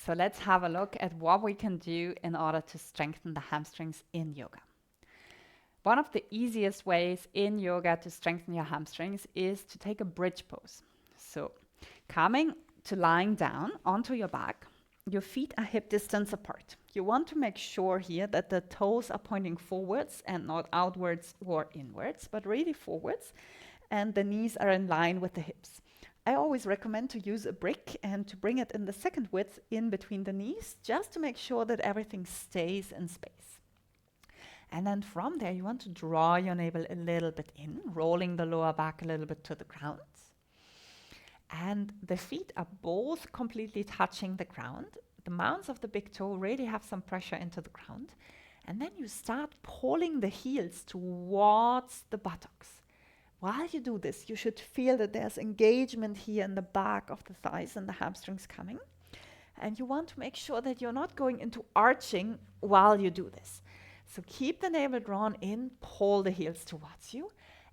So let's have a look at what we can do in order to strengthen the hamstrings in yoga. One of the easiest ways in yoga to strengthen your hamstrings is to take a bridge pose. So coming to lying down onto your back, your feet are hip distance apart. You want to make sure here that the toes are pointing forwards and not outwards or inwards, but really forwards, and the knees are in line with the hips. I always recommend to use a brick and to bring it in the second width in between the knees, just to make sure that everything stays in space. And then from there, you want to draw your navel a little bit in, rolling the lower back a little bit to the ground. And the feet are both completely touching the ground. The mounds of the big toe really have some pressure into the ground. And then you start pulling the heels towards the buttocks. While you do this, you should feel that there's engagement here in the back of the thighs and the hamstrings coming. And you want to make sure that you're not going into arching while you do this. So keep the navel drawn in, pull the heels towards you.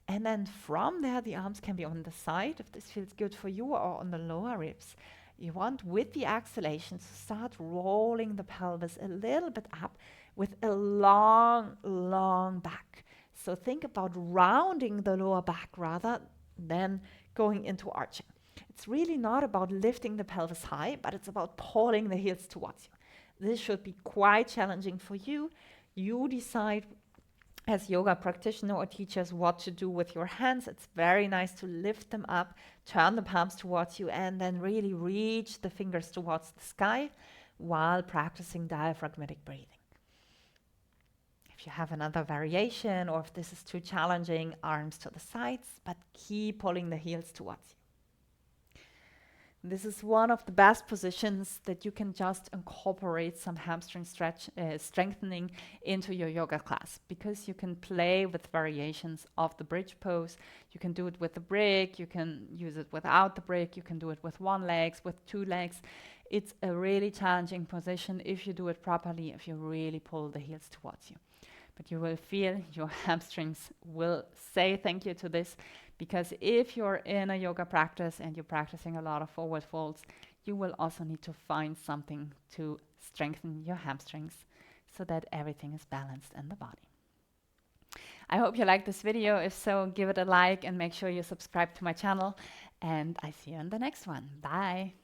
And then from there, the arms can be on the side, if this feels good for you, or on the lower ribs. You want, with the exhalation, to start rolling the pelvis a little bit up with a long, long back. So think about rounding the lower back rather than going into arching. It's really not about lifting the pelvis high, but it's about pulling the heels towards you. This should be quite challenging for you. You decide as yoga practitioner or teachers what to do with your hands. It's very nice to lift them up, turn the palms towards you, and then really reach the fingers towards the sky while practicing diaphragmatic breathing. If you have another variation, or if this is too challenging, arms to the sides, but keep pulling the heels towards you. This is one of the best positions that you can just incorporate some hamstring strengthening into your yoga class, because you can play with variations of the bridge pose. You can do it with the brick, you can use it without the brick, you can do it with one leg, with two legs. It's a really challenging position if you do it properly, if you really pull the heels towards you. But you will feel your hamstrings will say thank you to this, because if you're in a yoga practice and you're practicing a lot of forward folds, you will also need to find something to strengthen your hamstrings so that everything is balanced in the body. I hope you liked this video. If so, give it a like and make sure you subscribe to my channel. And I see you in the next one. Bye.